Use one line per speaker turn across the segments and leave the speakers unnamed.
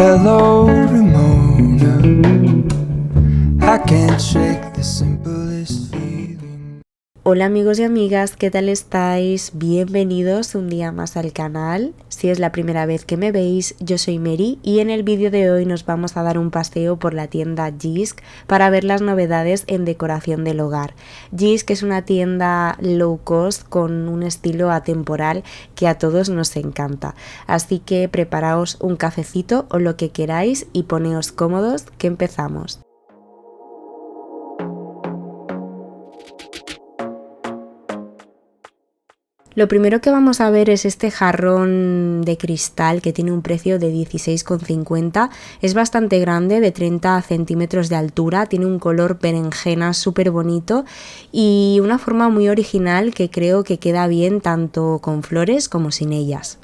Hello, Ramona. I can't shake the simplest feeling.
Hola amigos y amigas, ¿qué tal estáis? Bienvenidos un día más al canal. Si es la primera vez que me veis, yo soy Mary y en el vídeo de hoy nos vamos a dar un paseo por la tienda Jysk para ver las novedades en decoración del hogar. Jysk es una tienda low cost con un estilo atemporal que a todos nos encanta. Así que preparaos un cafecito o lo que queráis y poneos cómodos que empezamos. Lo primero que vamos a ver es este jarrón de cristal que tiene un precio de 16,50. Es bastante grande, de 30 centímetros de altura, tiene un color berenjena súper bonito y una forma muy original que creo que queda bien tanto con flores como sin ellas.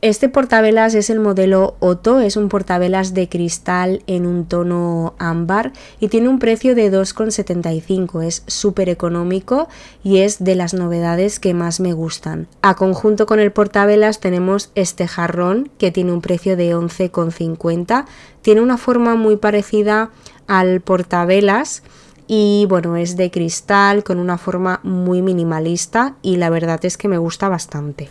Este portavelas es el modelo Otto, es un portavelas de cristal en un tono ámbar y tiene un precio de 2,75, es súper económico y es de las novedades que más me gustan. A conjunto con el portavelas tenemos este jarrón que tiene un precio de 11,50, tiene una forma muy parecida al portavelas. Y bueno, es de cristal con una forma muy minimalista y la verdad es que me gusta bastante.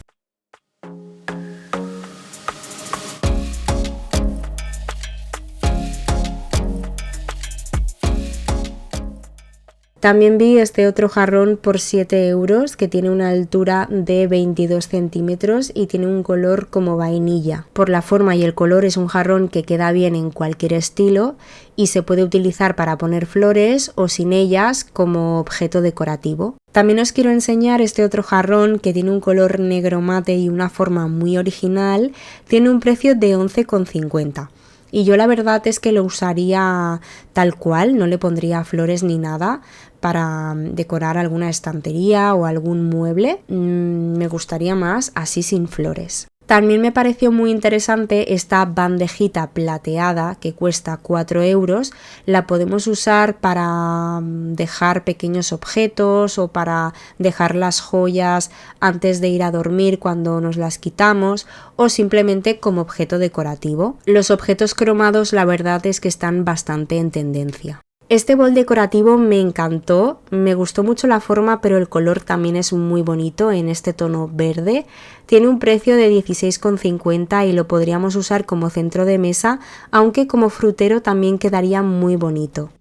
También vi este otro jarrón por 7 euros que tiene una altura de 22 centímetros y tiene un color como vainilla. Por la forma y el color es un jarrón que queda bien en cualquier estilo y se puede utilizar para poner flores o sin ellas como objeto decorativo. También os quiero enseñar este otro jarrón que tiene un color negro mate y una forma muy original. Tiene un precio de 11,50. Y yo la verdad es que lo usaría tal cual, no le pondría flores ni nada para decorar alguna estantería o algún mueble. Me gustaría más así sin flores. También me pareció muy interesante esta bandejita plateada que cuesta 4 euros. La podemos usar para dejar pequeños objetos o para dejar las joyas antes de ir a dormir cuando nos las quitamos o simplemente como objeto decorativo. Los objetos cromados la verdad es que están bastante en tendencia. Este bol decorativo me encantó, me gustó mucho la forma, pero el color también es muy bonito en este tono verde. Tiene un precio de 16,50 y lo podríamos usar como centro de mesa, aunque como frutero también quedaría muy bonito.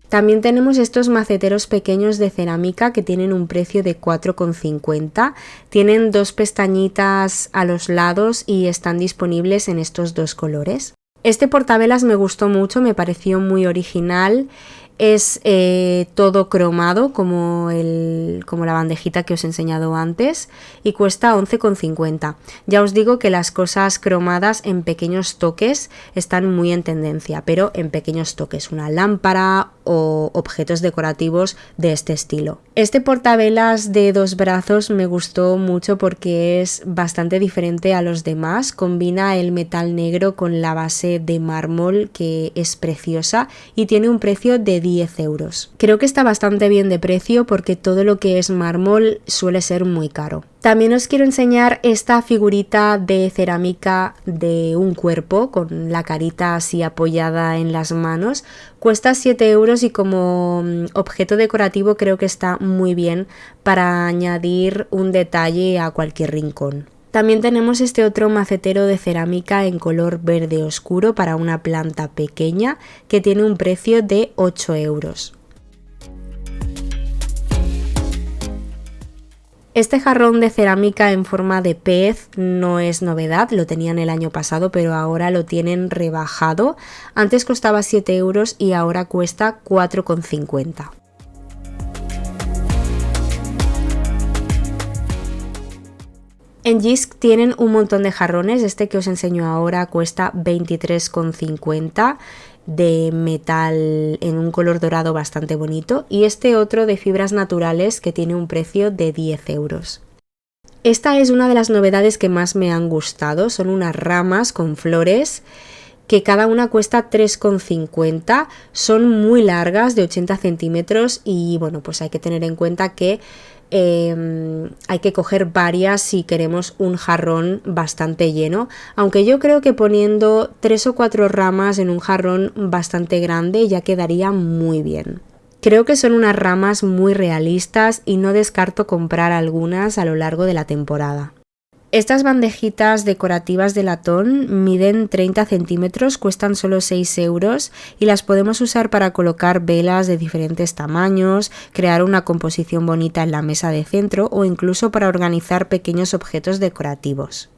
También tenemos estos maceteros pequeños de cerámica que tienen un precio de 4,50. Tienen dos pestañitas a los lados y están disponibles en estos dos colores. Este portavelas me gustó mucho, me pareció muy original. Es todo cromado como la bandejita que os he enseñado antes y cuesta 11,50. Ya os digo que las cosas cromadas en pequeños toques están muy en tendencia, pero en pequeños toques, una lámpara o objetos decorativos de este estilo. Este portavelas de 2 brazos me gustó mucho porque es bastante diferente a los demás, combina el metal negro con la base de mármol que es preciosa y tiene un precio de 10 euros. Creo que está bastante bien de precio porque todo lo que es mármol suele ser muy caro. También os quiero enseñar esta figurita de cerámica de un cuerpo con la carita así apoyada en las manos. Cuesta 7 euros y como objeto decorativo creo que está muy bien para añadir un detalle a cualquier rincón. También tenemos este otro macetero de cerámica en color verde oscuro para una planta pequeña que tiene un precio de 8 euros. Este jarrón de cerámica en forma de pez no es novedad, lo tenían el año pasado, pero ahora lo tienen rebajado. Antes costaba 7 euros y ahora cuesta 4,50. En Jysk tienen un montón de jarrones, este que os enseño ahora cuesta 23,50 de metal en un color dorado bastante bonito y este otro de fibras naturales que tiene un precio de 10 euros. Esta es una de las novedades que más me han gustado, son unas ramas con flores que cada una cuesta 3,50. Son muy largas, de 80 centímetros, y bueno, pues hay que tener en cuenta que hay que coger varias si queremos un jarrón bastante lleno, aunque yo creo que poniendo 3 o 4 ramas en un jarrón bastante grande ya quedaría muy bien. Creo que son unas ramas muy realistas y no descarto comprar algunas a lo largo de la temporada. Estas bandejitas decorativas de latón miden 30 centímetros, cuestan solo 6 euros y las podemos usar para colocar velas de diferentes tamaños, crear una composición bonita en la mesa de centro o incluso para organizar pequeños objetos decorativos.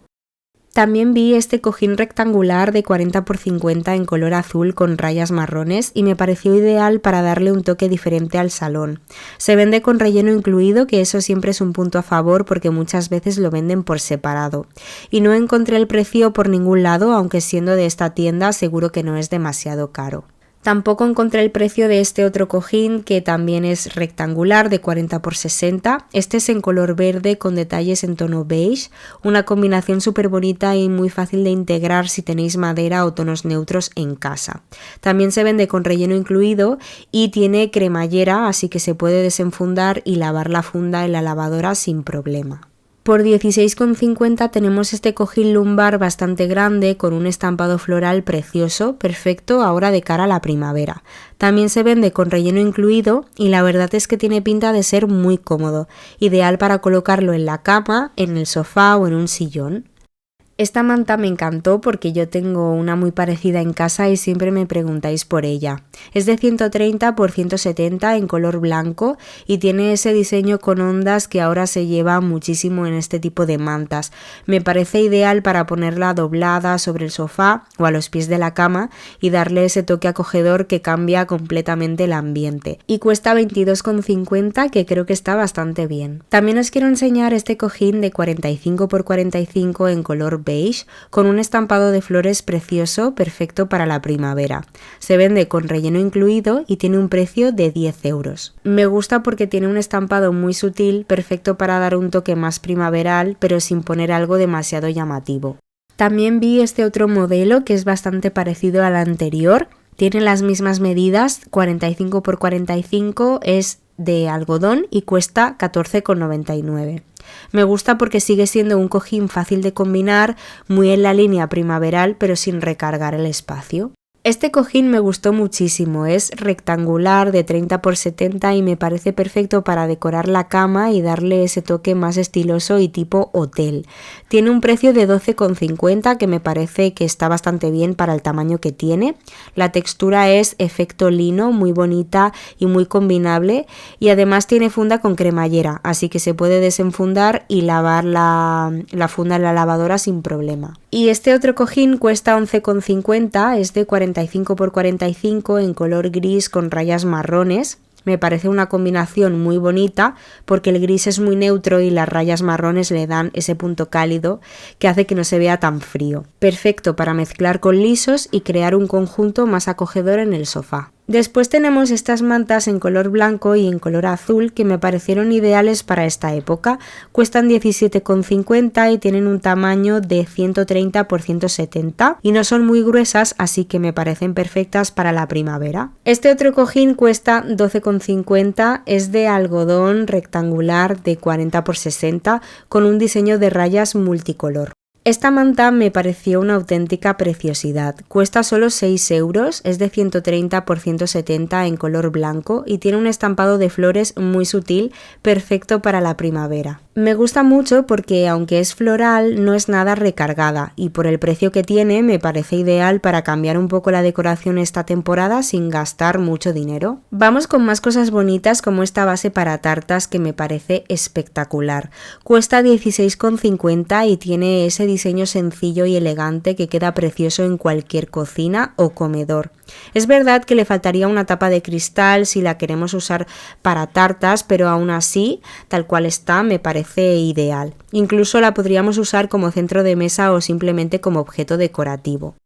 También vi este cojín rectangular de 40 x 50 en color azul con rayas marrones y me pareció ideal para darle un toque diferente al salón. Se vende con relleno incluido, que eso siempre es un punto a favor porque muchas veces lo venden por separado. Y no encontré el precio por ningún lado, aunque siendo de esta tienda seguro que no es demasiado caro. Tampoco encontré el precio de este otro cojín, que también es rectangular de 40 x 60. Este es en color verde con detalles en tono beige, una combinación súper bonita y muy fácil de integrar si tenéis madera o tonos neutros en casa. También se vende con relleno incluido y tiene cremallera, así que se puede desenfundar y lavar la funda en la lavadora sin problema. Por 16,50 tenemos este cojín lumbar bastante grande con un estampado floral precioso, perfecto ahora de cara a la primavera. También se vende con relleno incluido y la verdad es que tiene pinta de ser muy cómodo, ideal para colocarlo en la cama, en el sofá o en un sillón. Esta manta me encantó porque yo tengo una muy parecida en casa y siempre me preguntáis por ella. Es de 130 x 170 en color blanco y tiene ese diseño con ondas que ahora se lleva muchísimo en este tipo de mantas. Me parece ideal para ponerla doblada sobre el sofá o a los pies de la cama y darle ese toque acogedor que cambia completamente el ambiente. Y cuesta 22,50, que creo que está bastante bien. También os quiero enseñar este cojín de 45 x 45 en color beige con un estampado de flores precioso, perfecto para la primavera. Se vende con relleno incluido y tiene un precio de 10 euros. Me gusta porque tiene un estampado muy sutil, perfecto para dar un toque más primaveral, pero sin poner algo demasiado llamativo. También vi este otro modelo que es bastante parecido al anterior. Tiene las mismas medidas, 45 x 45, es de algodón y cuesta 14,99. Me gusta porque sigue siendo un cojín fácil de combinar, muy en la línea primaveral, pero sin recargar el espacio. Este cojín me gustó muchísimo, es rectangular de 30 x 70 y me parece perfecto para decorar la cama y darle ese toque más estiloso y tipo hotel. Tiene un precio de 12,50 que me parece que está bastante bien para el tamaño que tiene. La textura es efecto lino, muy bonita y muy combinable, y además tiene funda con cremallera, así que se puede desenfundar y lavar la funda en la lavadora sin problema. Y este otro cojín cuesta 11,50, es de 45 x 45 en color gris con rayas marrones. Me parece una combinación muy bonita porque el gris es muy neutro y las rayas marrones le dan ese punto cálido que hace que no se vea tan frío. Perfecto para mezclar con lisos y crear un conjunto más acogedor en el sofá. Después tenemos estas mantas en color blanco y en color azul que me parecieron ideales para esta época. Cuestan 17,50 y tienen un tamaño de 130 x 170 y no son muy gruesas, así que me parecen perfectas para la primavera. Este otro cojín cuesta 12,50, es de algodón rectangular de 40 x 60 con un diseño de rayas multicolor. Esta manta me pareció una auténtica preciosidad. Cuesta solo 6 euros, es de 130 x 170 en color blanco y tiene un estampado de flores muy sutil, perfecto para la primavera. Me gusta mucho porque aunque es floral no es nada recargada y por el precio que tiene me parece ideal para cambiar un poco la decoración esta temporada sin gastar mucho dinero. Vamos con más cosas bonitas como esta base para tartas que me parece espectacular. Cuesta 16,50 y tiene ese diseño sencillo y elegante que queda precioso en cualquier cocina o comedor. Es verdad que le faltaría una tapa de cristal si la queremos usar para tartas, pero aún así, tal cual está, me parece ideal. Incluso la podríamos usar como centro de mesa o simplemente como objeto decorativo.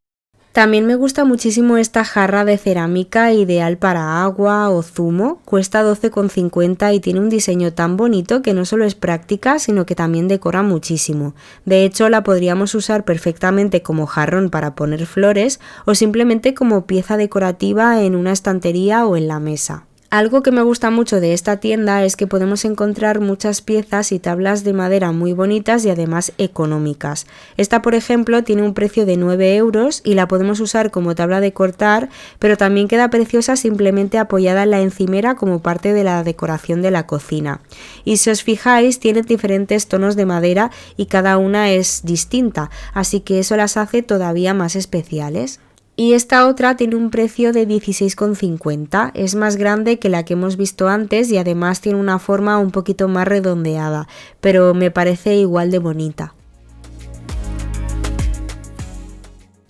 También me gusta muchísimo esta jarra de cerámica ideal para agua o zumo, cuesta 12,50 y tiene un diseño tan bonito que no solo es práctica, sino que también decora muchísimo. De hecho, la podríamos usar perfectamente como jarrón para poner flores o simplemente como pieza decorativa en una estantería o en la mesa. Algo que me gusta mucho de esta tienda es que podemos encontrar muchas piezas y tablas de madera muy bonitas y además económicas. Esta, por ejemplo, tiene un precio de 9 euros y la podemos usar como tabla de cortar, pero también queda preciosa simplemente apoyada en la encimera como parte de la decoración de la cocina. Y si os fijáis, tiene diferentes tonos de madera y cada una es distinta, así que eso las hace todavía más especiales. Y esta otra tiene un precio de 16,50, es más grande que la que hemos visto antes y además tiene una forma un poquito más redondeada, pero me parece igual de bonita.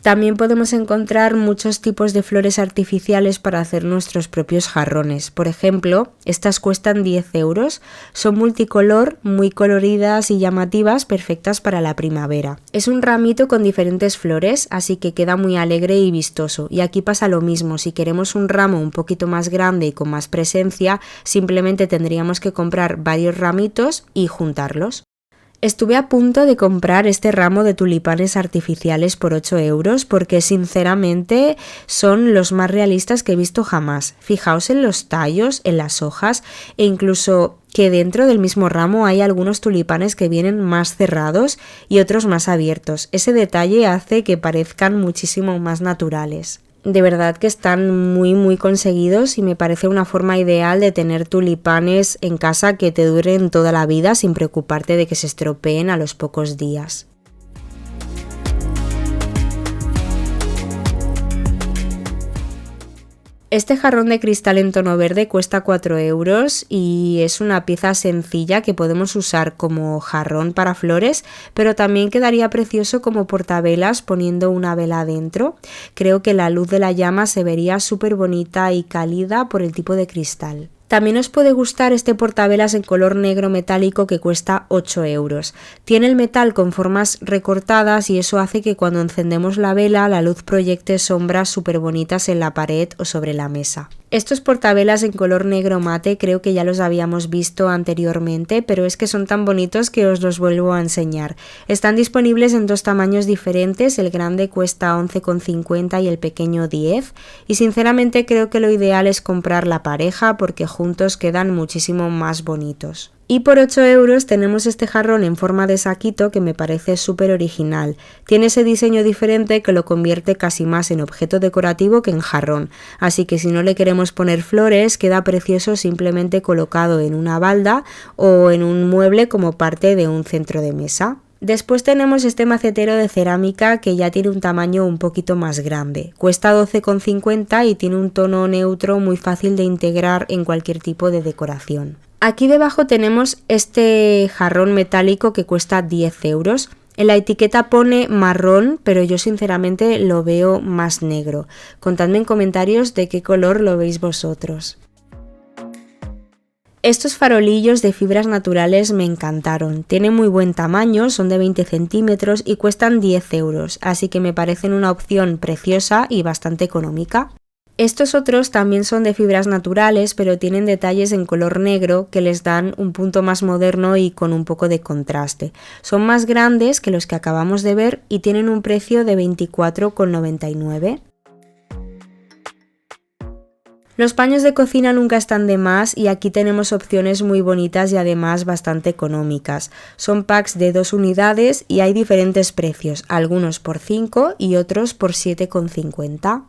También podemos encontrar muchos tipos de flores artificiales para hacer nuestros propios jarrones. Por ejemplo, estas cuestan 10 euros, son multicolor, muy coloridas y llamativas, perfectas para la primavera. Es un ramito con diferentes flores, así que queda muy alegre y vistoso. Y aquí pasa lo mismo, si queremos un ramo un poquito más grande y con más presencia, simplemente tendríamos que comprar varios ramitos y juntarlos. Estuve a punto de comprar este ramo de tulipanes artificiales por 8 euros porque sinceramente son los más realistas que he visto jamás. Fijaos en los tallos, en las hojas e incluso que dentro del mismo ramo hay algunos tulipanes que vienen más cerrados y otros más abiertos. Ese detalle hace que parezcan muchísimo más naturales. De verdad que están muy conseguidos y me parece una forma ideal de tener tulipanes en casa que te duren toda la vida sin preocuparte de que se estropeen a los pocos días. Este jarrón de cristal en tono verde cuesta 4 euros y es una pieza sencilla que podemos usar como jarrón para flores, pero también quedaría precioso como portavelas poniendo una vela dentro. Creo que la luz de la llama se vería súper bonita y cálida por el tipo de cristal. También os puede gustar este portavelas en color negro metálico que cuesta 8 euros. Tiene el metal con formas recortadas y eso hace que cuando encendemos la vela la luz proyecte sombras súper bonitas en la pared o sobre la mesa. Estos portavelas en color negro mate creo que ya los habíamos visto anteriormente, pero es que son tan bonitos que os los vuelvo a enseñar. Están disponibles en dos tamaños diferentes, el grande cuesta 11,50 y el pequeño 10, y sinceramente creo que lo ideal es comprar la pareja porque juntos quedan muchísimo más bonitos. Y por 8 euros tenemos este jarrón en forma de saquito que me parece súper original. Tiene ese diseño diferente que lo convierte casi más en objeto decorativo que en jarrón, así que si no le queremos poner flores queda precioso simplemente colocado en una balda o en un mueble como parte de un centro de mesa. Después tenemos este macetero de cerámica que ya tiene un tamaño un poquito más grande. Cuesta 12,50 y tiene un tono neutro muy fácil de integrar en cualquier tipo de decoración. Aquí debajo tenemos este jarrón metálico que cuesta 10 euros. En la etiqueta pone marrón, pero yo sinceramente lo veo más negro. Contadme en comentarios de qué color lo veis vosotros. Estos farolillos de fibras naturales me encantaron. Tienen muy buen tamaño, son de 20 centímetros y cuestan 10 euros, así que me parecen una opción preciosa y bastante económica. Estos otros también son de fibras naturales, pero tienen detalles en color negro que les dan un punto más moderno y con un poco de contraste. Son más grandes que los que acabamos de ver y tienen un precio de 24,99. Los paños de cocina nunca están de más y aquí tenemos opciones muy bonitas y además bastante económicas. Son packs de 2 unidades y hay diferentes precios, algunos por 5 y otros por 7,50.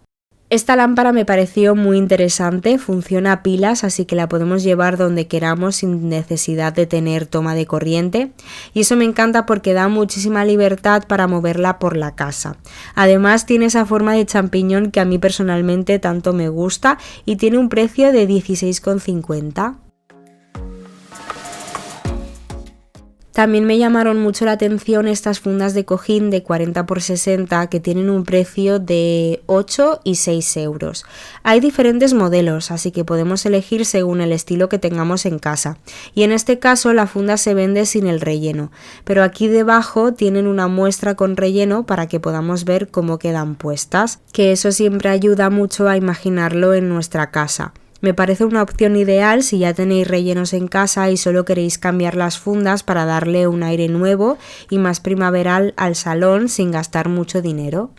Esta lámpara me pareció muy interesante, funciona a pilas, así que la podemos llevar donde queramos sin necesidad de tener toma de corriente y eso me encanta porque da muchísima libertad para moverla por la casa. Además tiene esa forma de champiñón que a mí personalmente tanto me gusta y tiene un precio de 16,50. También me llamaron mucho la atención estas fundas de cojín de 40 por 60 que tienen un precio de 8 y 6 euros. Hay diferentes modelos, así que podemos elegir según el estilo que tengamos en casa. Y en este caso la funda se vende sin el relleno, pero aquí debajo tienen una muestra con relleno para que podamos ver cómo quedan puestas, que eso siempre ayuda mucho a imaginarlo en nuestra casa. Me parece una opción ideal si ya tenéis rellenos en casa y solo queréis cambiar las fundas para darle un aire nuevo y más primaveral al salón sin gastar mucho dinero.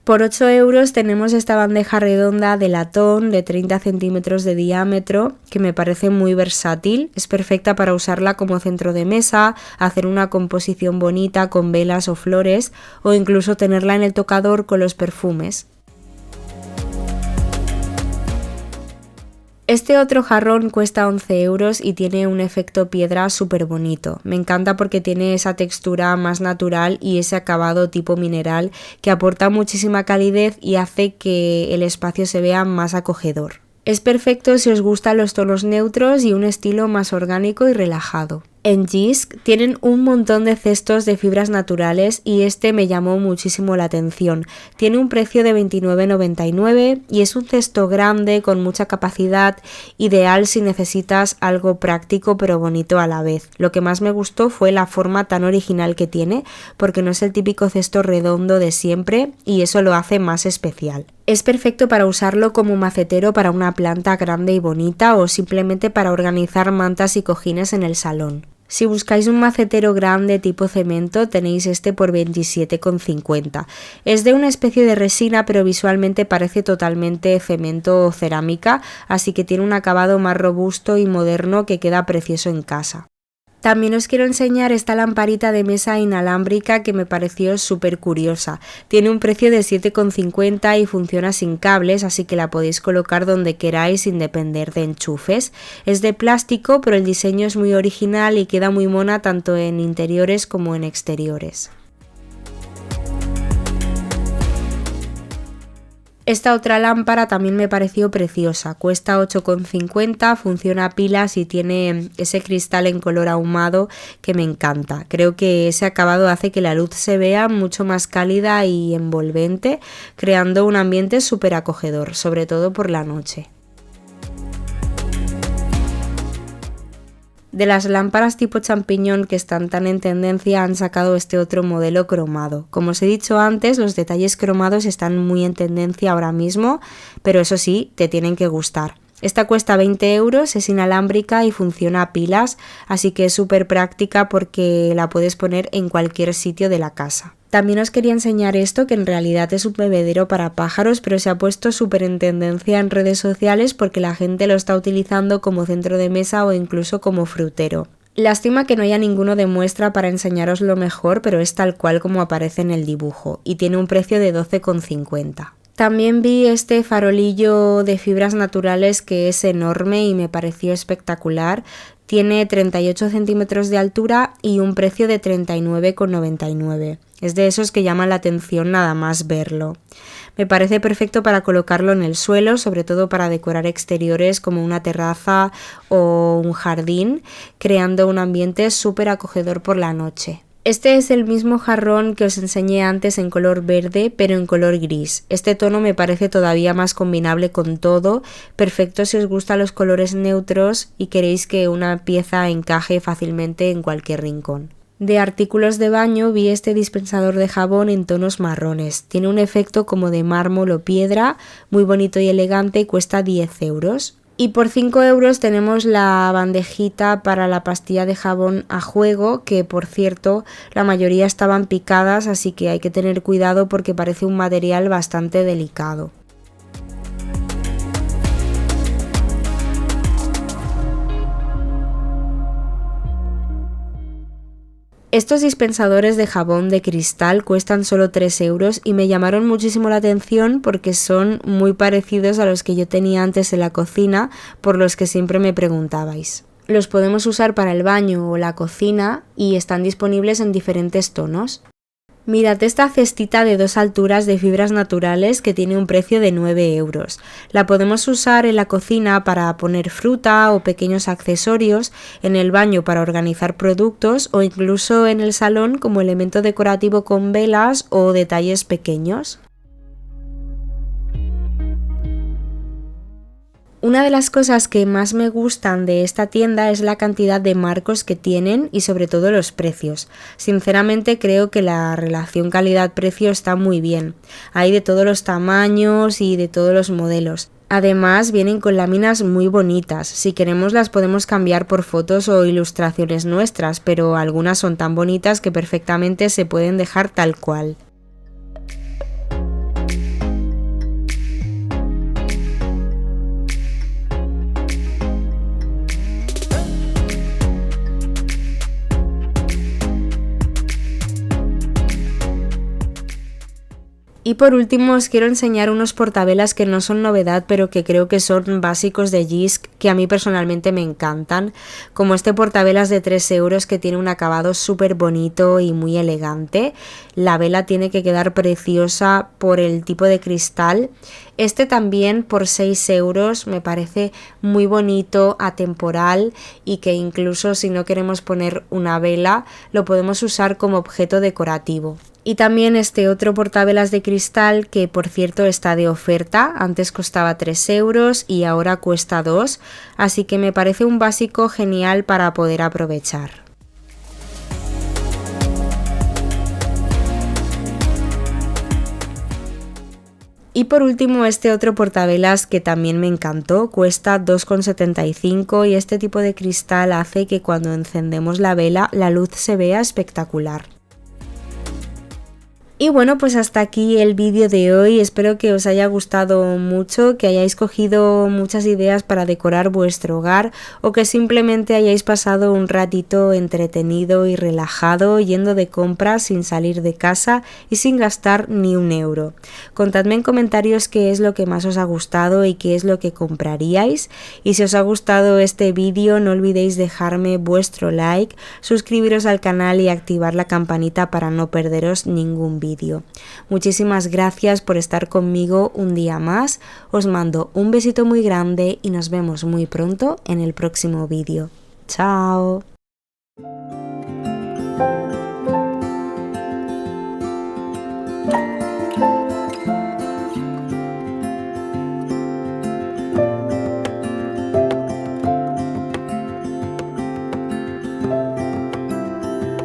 Por 8 euros tenemos esta bandeja redonda de latón de 30 centímetros de diámetro que me parece muy versátil. Es perfecta para usarla como centro de mesa, hacer una composición bonita con velas o flores o incluso tenerla en el tocador con los perfumes. Este otro jarrón cuesta 11 euros y tiene un efecto piedra súper bonito. Me encanta porque tiene esa textura más natural y ese acabado tipo mineral que aporta muchísima calidez y hace que el espacio se vea más acogedor. Es perfecto si os gustan los tonos neutros y un estilo más orgánico y relajado. En Jysk tienen un montón de cestos de fibras naturales y este me llamó muchísimo la atención. Tiene un precio de 29,99 y es un cesto grande con mucha capacidad, ideal si necesitas algo práctico pero bonito a la vez. Lo que más me gustó fue la forma tan original que tiene, porque no es el típico cesto redondo de siempre y eso lo hace más especial. Es perfecto para usarlo como macetero para una planta grande y bonita o simplemente para organizar mantas y cojines en el salón. Si buscáis un macetero grande tipo cemento, tenéis este por 27,50. Es de una especie de resina, pero visualmente parece totalmente cemento o cerámica, así que tiene un acabado más robusto y moderno que queda precioso en casa. También os quiero enseñar esta lamparita de mesa inalámbrica que me pareció súper curiosa. Tiene un precio de 7,50 y funciona sin cables, así que la podéis colocar donde queráis sin depender de enchufes. Es de plástico, pero el diseño es muy original y queda muy mona tanto en interiores como en exteriores. Esta otra lámpara también me pareció preciosa, cuesta 8,50, funciona a pilas y tiene ese cristal en color ahumado que me encanta. Creo que ese acabado hace que la luz se vea mucho más cálida y envolvente, creando un ambiente súper acogedor, sobre todo por la noche. De las lámparas tipo champiñón que están tan en tendencia han sacado este otro modelo cromado. Como os he dicho antes, los detalles cromados están muy en tendencia ahora mismo, pero eso sí, te tienen que gustar. Esta cuesta 20 euros, es inalámbrica y funciona a pilas, así que es súper práctica porque la puedes poner en cualquier sitio de la casa. También os quería enseñar esto, que en realidad es un bebedero para pájaros, pero se ha puesto súper en tendencia en redes sociales porque la gente lo está utilizando como centro de mesa o incluso como frutero. Lástima que no haya ninguno de muestra para enseñaroslo mejor, pero es tal cual como aparece en el dibujo y tiene un precio de 12,50. También vi este farolillo de fibras naturales que es enorme y me pareció espectacular. Tiene 38 centímetros de altura y un precio de 39,99. Es de esos que llaman la atención nada más verlo. Me parece perfecto para colocarlo en el suelo, sobre todo para decorar exteriores como una terraza o un jardín, creando un ambiente súper acogedor por la noche. Este es el mismo jarrón que os enseñé antes en color verde, pero en color gris. Este tono me parece todavía más combinable con todo, perfecto si os gustan los colores neutros y queréis que una pieza encaje fácilmente en cualquier rincón. De artículos de baño vi este dispensador de jabón en tonos marrones. Tiene un efecto como de mármol o piedra, muy bonito y elegante y cuesta 10 euros. Y por 5 euros tenemos la bandejita para la pastilla de jabón a juego, que por cierto la mayoría estaban picadas, así que hay que tener cuidado porque parece un material bastante delicado. Estos dispensadores de jabón de cristal cuestan solo 3 euros y me llamaron muchísimo la atención porque son muy parecidos a los que yo tenía antes en la cocina, por los que siempre me preguntabais. Los podemos usar para el baño o la cocina y están disponibles en diferentes tonos. Mirad esta cestita de 2 alturas de fibras naturales que tiene un precio de 9 euros. La podemos usar en la cocina para poner fruta o pequeños accesorios, en el baño para organizar productos o incluso en el salón como elemento decorativo con velas o detalles pequeños. Una de las cosas que más me gustan de esta tienda es la cantidad de marcos que tienen y sobre todo los precios. Sinceramente creo que la relación calidad-precio está muy bien. Hay de todos los tamaños y de todos los modelos. Además vienen con láminas muy bonitas. Si queremos las podemos cambiar por fotos o ilustraciones nuestras, pero algunas son tan bonitas que perfectamente se pueden dejar tal cual. Y por último os quiero enseñar unos portavelas que no son novedad, pero que creo que son básicos de Jysk, que a mí personalmente me encantan, como este portavelas de 3 euros que tiene un acabado súper bonito y muy elegante. La vela tiene que quedar preciosa por el tipo de cristal. Este también por 6 euros me parece muy bonito, atemporal y que incluso si no queremos poner una vela lo podemos usar como objeto decorativo. Y también este otro portavelas de cristal que por cierto está de oferta, antes costaba 3 euros y ahora cuesta 2, así que me parece un básico genial para poder aprovechar. Y por último este otro portavelas que también me encantó, cuesta 2,75 y este tipo de cristal hace que cuando encendemos la vela la luz se vea espectacular. Y bueno, pues hasta aquí el vídeo de hoy, espero que os haya gustado mucho, que hayáis cogido muchas ideas para decorar vuestro hogar o que simplemente hayáis pasado un ratito entretenido y relajado yendo de compras sin salir de casa y sin gastar ni un euro. Contadme en comentarios qué es lo que más os ha gustado y qué es lo que compraríais, y si os ha gustado este vídeo no olvidéis dejarme vuestro like, suscribiros al canal y activar la campanita para no perderos ningún vídeo. Muchísimas gracias por estar conmigo un día más, os mando un besito muy grande y nos vemos muy pronto en el próximo vídeo. ¡Chao!